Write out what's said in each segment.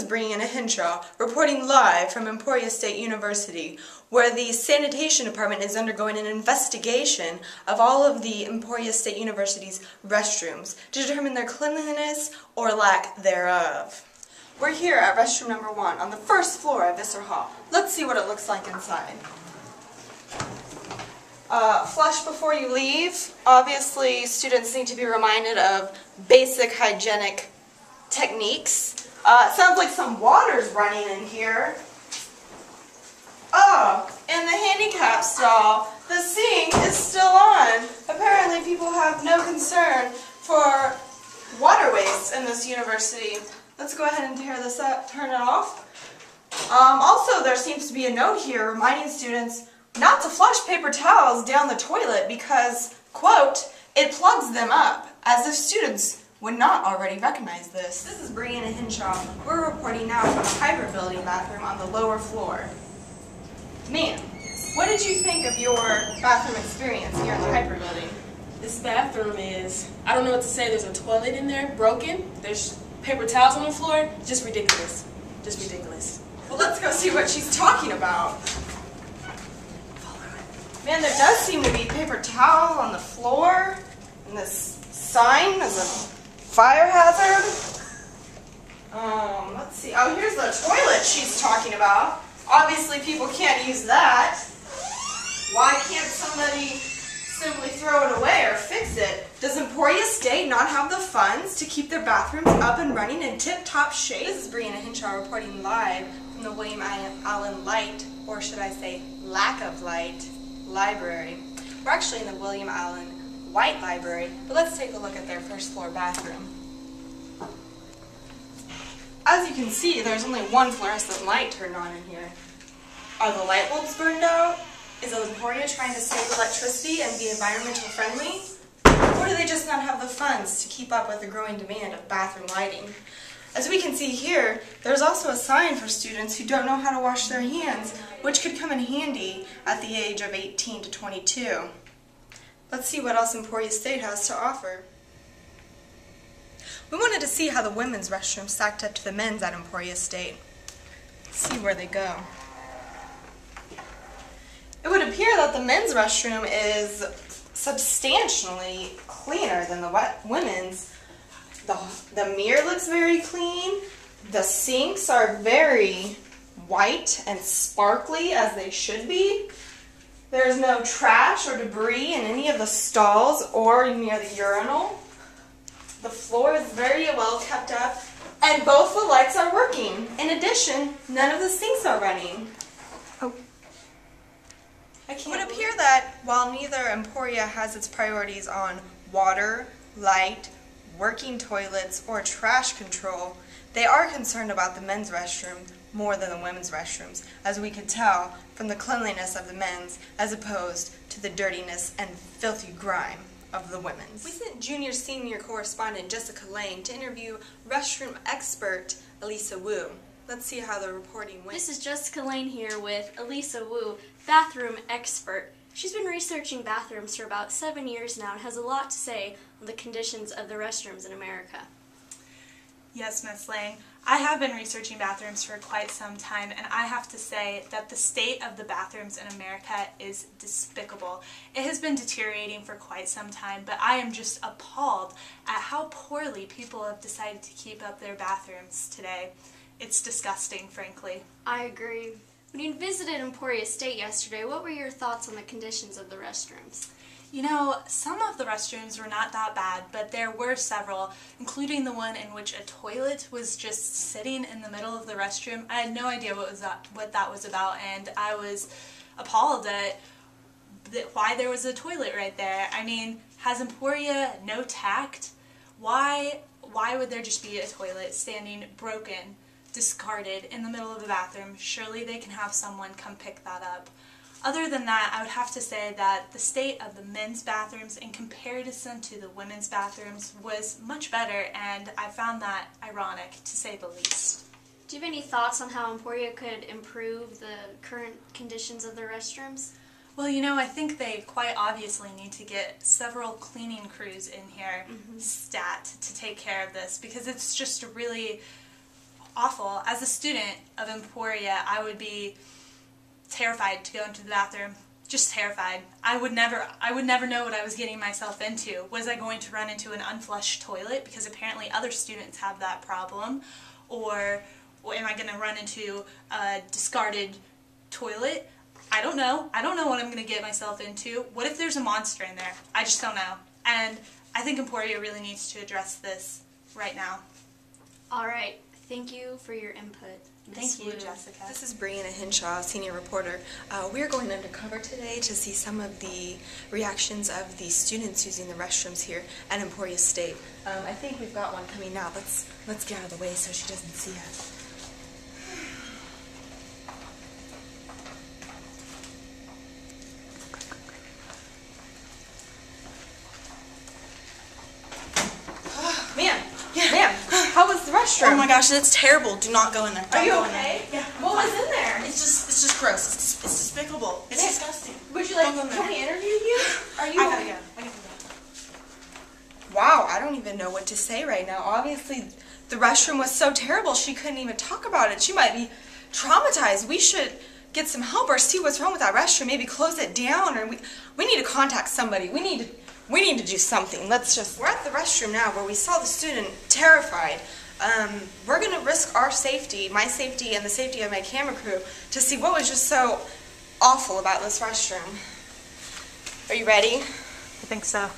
Brianna Henshaw, reporting live from Emporia State University, where the sanitation department is undergoing an investigation of all of the Emporia State University's restrooms to determine their cleanliness or lack thereof. We're here at restroom number 1 on the first floor of Visser Hall. Let's see what it looks like inside. Flush before you leave. Obviously, students need to be reminded of basic hygienic techniques. It sounds like some water's running in here. Oh, and the handicap stall, the sink is still on. Apparently people have no concern for water waste in this university. Let's go ahead and tear this up, turn it off. Also, there seems to be a note here reminding students not to flush paper towels down the toilet because, quote, it plugs them up, as if students would not already recognize this. This is Brianna Henshaw. We're reporting now from the hybrid building bathroom on the lower floor. Ma'am, what did you think of your bathroom experience here in the hybrid building? This bathroom is, I don't know what to say, there's a toilet in there, broken, there's paper towels on the floor, just ridiculous. Just ridiculous. Well, let's go see what she's talking about. Man, there does seem to be paper towel on the floor, and this sign is a fire hazard. Let's see. Oh, here's the toilet she's talking about. Obviously, people can't use that. Why can't somebody simply throw it away or fix it? Does Emporia State not have the funds to keep their bathrooms up and running in tip-top shape? This is Brianna Henshaw reporting live from the William Allen Light, or should I say lack of light, library. We're actually in the William Allen White Library, but let's take a look at their first floor bathroom. As you can see, there's only one fluorescent light turned on in here. Are the light bulbs burned out? Is Emporia trying to save electricity and be environmental friendly? Or do they just not have the funds to keep up with the growing demand of bathroom lighting? As we can see here, there's also a sign for students who don't know how to wash their hands, which could come in handy at the age of 18 to 22. Let's see what else Emporia State has to offer. We wanted to see how the women's restroom stacked up to the men's at Emporia State. Let's see where they go. It would appear that the men's restroom is substantially cleaner than the women's. The mirror looks very clean. The sinks are very white and sparkly, as they should be. There's no trash or debris in any of the stalls or near the urinal. The floor is very well kept up, and both the lights are working. In addition, none of the sinks are running. It would appear that while neither Emporia has its priorities on water, light, working toilets, or trash control, they are concerned about the men's restroom more than the women's restrooms, as we could tell from the cleanliness of the men's as opposed to the dirtiness and filthy grime of the women's. We sent junior-senior correspondent Jessica Lane to interview restroom expert Elisa Wu. Let's see how the reporting went. This is Jessica Lane here with Elisa Wu, bathroom expert. She's been researching bathrooms for about 7 years now and has a lot to say on the conditions of the restrooms in America. Yes, Ms. Lang. I have been researching bathrooms for quite some time, and I have to say that the state of the bathrooms in America is despicable. It has been deteriorating for quite some time, but I am just appalled at how poorly people have decided to keep up their bathrooms today. It's disgusting, frankly. I agree. When you visited Emporia State yesterday, what were your thoughts on the conditions of the restrooms? You know, some of the restrooms were not that bad, but there were several, including the one in which a toilet was just sitting in the middle of the restroom. I had no idea what that was about, and I was appalled at why there was a toilet right there. I mean, has Emporia no tact? Why would there just be a toilet standing broken, discarded in the middle of the bathroom? Surely they can have someone come pick that up. Other than that, I would have to say that the state of the men's bathrooms in comparison to the women's bathrooms was much better, and I found that ironic, to say the least. Do you have any thoughts on how Emporia could improve the current conditions of their restrooms? Well, you know, I think they quite obviously need to get several cleaning crews in here, stat, to take care of this, because it's just really awful. As a student of Emporia, I would be terrified to go into the bathroom. Just terrified. I would never know what I was getting myself into. Was I going to run into an unflushed toilet, because apparently other students have that problem? Or am I going to run into a discarded toilet? I don't know. I don't know what I'm going to get myself into. What if there's a monster in there? I just don't know. And I think Emporia really needs to address this right now. All right. Thank you for your input. Thank you, Wu. Jessica. This is Brianna Hinshaw, senior reporter. We're going undercover today to see some of the reactions of the students using the restrooms here at Emporia State. I think we've got one coming now. Let's get out of the way so she doesn't see us. Ma'am, how was the restroom? Oh my gosh, that's terrible. Do not go in there. Are you Don't go in okay? there. Yeah. What was in there? It's just gross. It's despicable. It's Yeah. disgusting. Would you like, Don't go in can there. we interview you? Are you I gotta okay? go. I gotta go. Wow, I don't even know what to say right now. Obviously, the restroom was so terrible she couldn't even talk about it. She might be traumatized. We should get some help or see what's wrong with that restroom. Maybe close it down, or we need to contact somebody. We need to do something. We're at the restroom now where we saw the student terrified. We're going to risk our safety, my safety, and the safety of my camera crew to see what was just so awful about this restroom. Are you ready? I think so.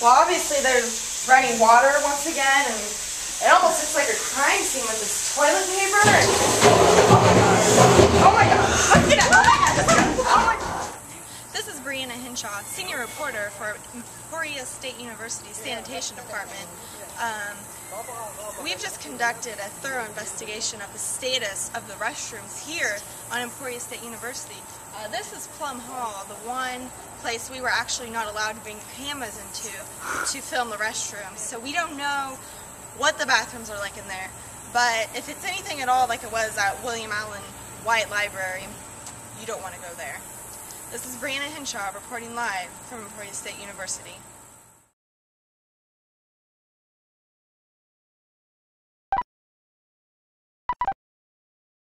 Well, obviously there's running water once again, and it almost looks like a crime scene with this toilet paper. And, oh my god! Let's get out! Oh my god! This is Brianna Hinshaw, senior reporter for Emporia State University's Sanitation Department. We've just conducted a thorough investigation of the status of the restrooms here on Emporia State University. This is Plum Hall, the one place we were actually not allowed to bring cameras into to film the restrooms. So we don't know what the bathrooms are like in there. But if it's anything at all like it was at William Allen White Library, you don't want to go there. This is Brianna Hinshaw reporting live from Emporia State University.